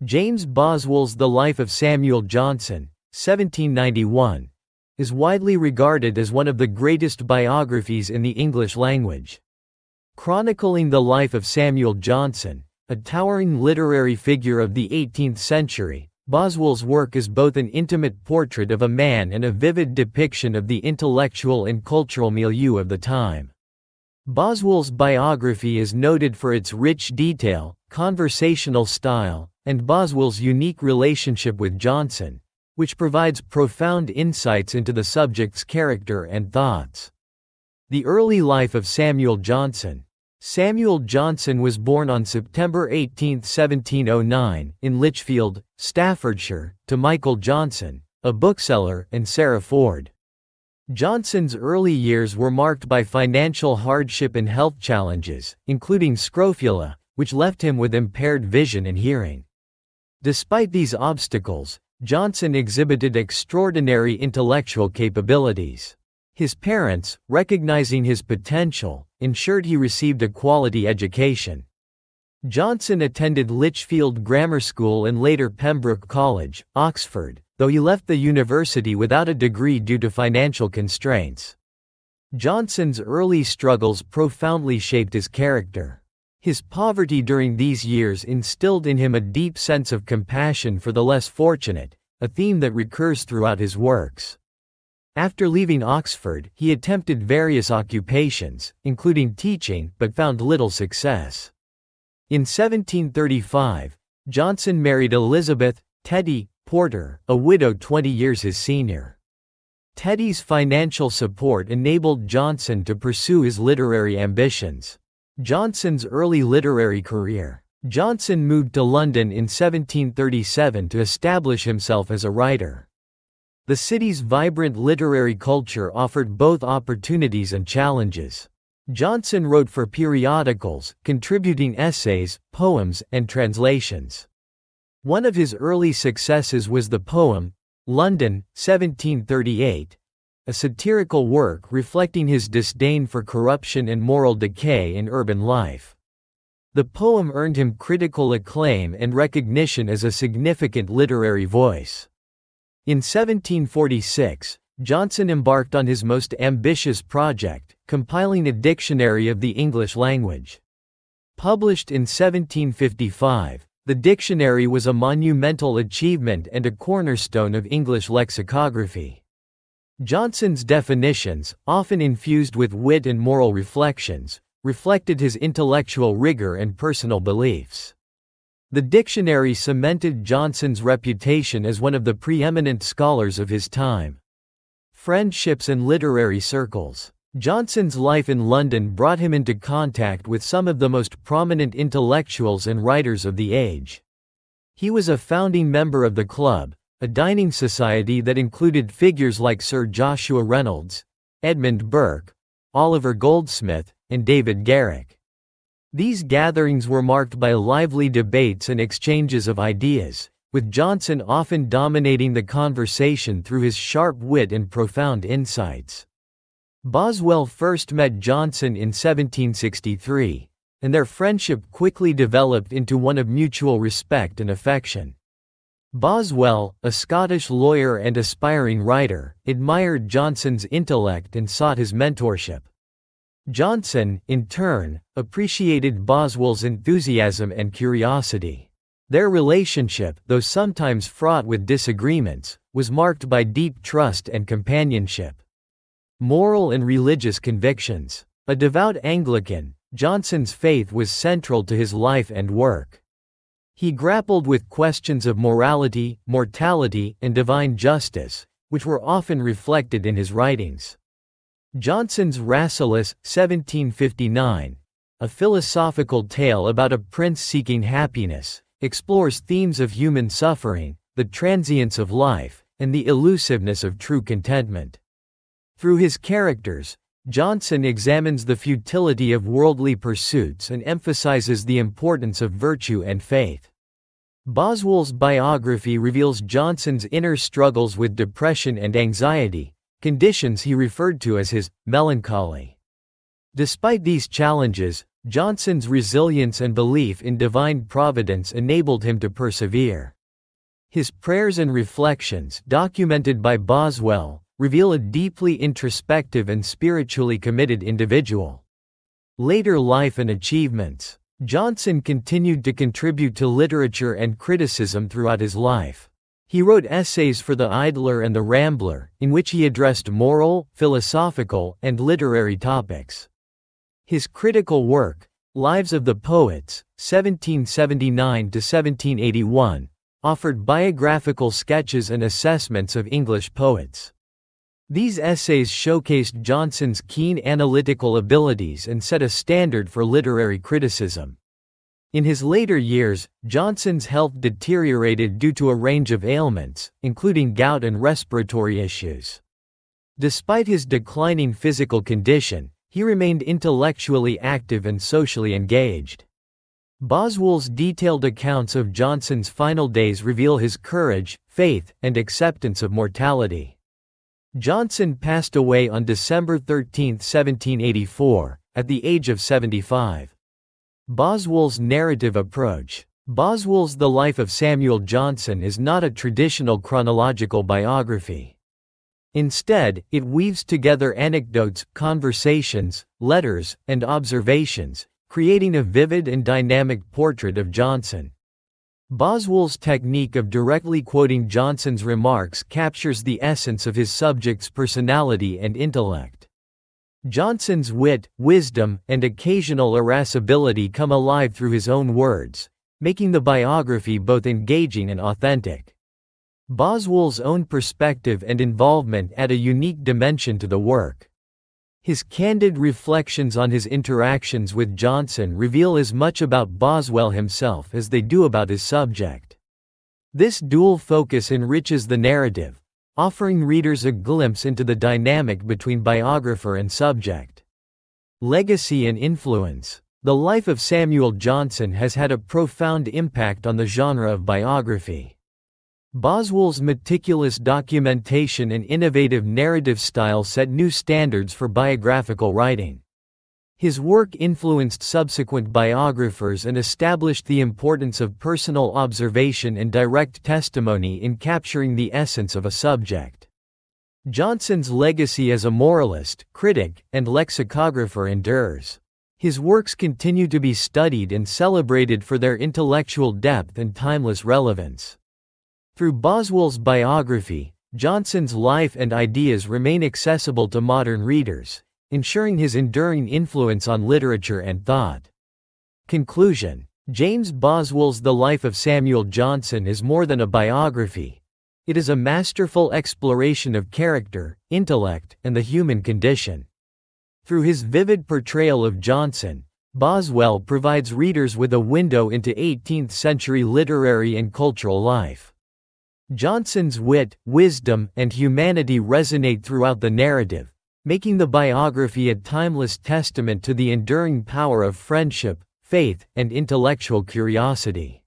James Boswell's The Life of Samuel Johnson, 1791, is widely regarded as one of the greatest biographies in the English language. Chronicling the life of Samuel Johnson, a towering literary figure of the 18th century, Boswell's work is both an intimate portrait of a man and a vivid depiction of the intellectual and cultural milieu of the time. Boswell's biography is noted for its rich detail, conversational style, and Boswell's unique relationship with Johnson, which provides profound insights into the subject's character and thoughts. The early life of Samuel Johnson. Samuel Johnson was born on September 18, 1709, in Lichfield, Staffordshire, to Michael Johnson, a bookseller, and Sarah Ford. Johnson's early years were marked by financial hardship and health challenges, including scrofula, which left him with impaired vision and hearing. Despite these obstacles, Johnson exhibited extraordinary intellectual capabilities. His parents, recognizing his potential, ensured he received a quality education. Johnson attended Lichfield Grammar School and later Pembroke College, Oxford, though he left the university without a degree due to financial constraints. Johnson's early struggles profoundly shaped his character. His poverty during these years instilled in him a deep sense of compassion for the less fortunate, a theme that recurs throughout his works. After leaving Oxford, he attempted various occupations, including teaching, but found little success. In 1735, Johnson married Elizabeth Teddy Porter, a widow 20 years his senior. Teddy's financial support enabled Johnson to pursue his literary ambitions. Johnson's early literary career. Johnson moved to London in 1737 to establish himself as a writer. The city's vibrant literary culture offered both opportunities and challenges. Johnson wrote for periodicals, contributing essays, poems, and translations. One of his early successes was the poem, London, 1738, a satirical work reflecting his disdain for corruption and moral decay in urban life. The poem earned him critical acclaim and recognition as a significant literary voice. In 1746, Johnson embarked on his most ambitious project, compiling a dictionary of the English language. Published in 1755, the dictionary was a monumental achievement and a cornerstone of English lexicography. Johnson's definitions, often infused with wit and moral reflections, reflected his intellectual rigor and personal beliefs. The dictionary cemented Johnson's reputation as one of the preeminent scholars of his time. Friendships and literary circles. Johnson's life in London brought him into contact with some of the most prominent intellectuals and writers of the age. He was a founding member of the club, a dining society that included figures like Sir Joshua Reynolds, Edmund Burke, Oliver Goldsmith, and David Garrick. These gatherings were marked by lively debates and exchanges of ideas, with Johnson often dominating the conversation through his sharp wit and profound insights. Boswell first met Johnson in 1763, and their friendship quickly developed into one of mutual respect and affection. Boswell, a Scottish lawyer and aspiring writer, admired Johnson's intellect and sought his mentorship. Johnson, in turn, appreciated Boswell's enthusiasm and curiosity. Their relationship, though sometimes fraught with disagreements, was marked by deep trust and companionship. Moral and religious convictions. A devout Anglican, Johnson's faith was central to his life and work. He grappled with questions of morality, mortality, and divine justice, which were often reflected in his writings. Johnson's Rasselas, 1759, a philosophical tale about a prince seeking happiness, explores themes of human suffering, the transience of life, and the elusiveness of true contentment. Through his characters, Johnson examines the futility of worldly pursuits and emphasizes the importance of virtue and faith. Boswell's biography reveals Johnson's inner struggles with depression and anxiety, conditions he referred to as his melancholy. Despite these challenges, Johnson's resilience and belief in divine providence enabled him to persevere. His prayers and reflections, documented by Boswell, reveal a deeply introspective and spiritually committed individual. Later life and achievements. Johnson continued to contribute to literature and criticism throughout his life. He wrote essays for The Idler and The Rambler, in which he addressed moral, philosophical, and literary topics. His critical work, Lives of the Poets, 1779–1781, offered biographical sketches and assessments of English poets. These essays showcased Johnson's keen analytical abilities and set a standard for literary criticism. In his later years, Johnson's health deteriorated due to a range of ailments, including gout and respiratory issues. Despite his declining physical condition, he remained intellectually active and socially engaged. Boswell's detailed accounts of Johnson's final days reveal his courage, faith, and acceptance of mortality. Johnson passed away on December 13, 1784, at the age of 75. Boswell's narrative approach. Boswell's The Life of Samuel Johnson is not a traditional chronological biography. Instead, it weaves together anecdotes, conversations, letters, and observations, creating a vivid and dynamic portrait of Johnson. Boswell's technique of directly quoting Johnson's remarks captures the essence of his subject's personality and intellect. Johnson's wit, wisdom, and occasional irascibility come alive through his own words, making the biography both engaging and authentic. Boswell's own perspective and involvement add a unique dimension to the work. His candid reflections on his interactions with Johnson reveal as much about Boswell himself as they do about his subject. This dual focus enriches the narrative, offering readers a glimpse into the dynamic between biographer and subject. Legacy and influence. The life of Samuel Johnson has had a profound impact on the genre of biography. Boswell's meticulous documentation and innovative narrative style set new standards for biographical writing. His work influenced subsequent biographers and established the importance of personal observation and direct testimony in capturing the essence of a subject. Johnson's legacy as a moralist, critic, and lexicographer endures. His works continue to be studied and celebrated for their intellectual depth and timeless relevance. Through Boswell's biography, Johnson's life and ideas remain accessible to modern readers, ensuring his enduring influence on literature and thought. Conclusion. James Boswell's The Life of Samuel Johnson is more than a biography. It is a masterful exploration of character, intellect, and the human condition. Through his vivid portrayal of Johnson, Boswell provides readers with a window into 18th-century literary and cultural life. Johnson's wit, wisdom, and humanity resonate throughout the narrative, making the biography a timeless testament to the enduring power of friendship, faith, and intellectual curiosity.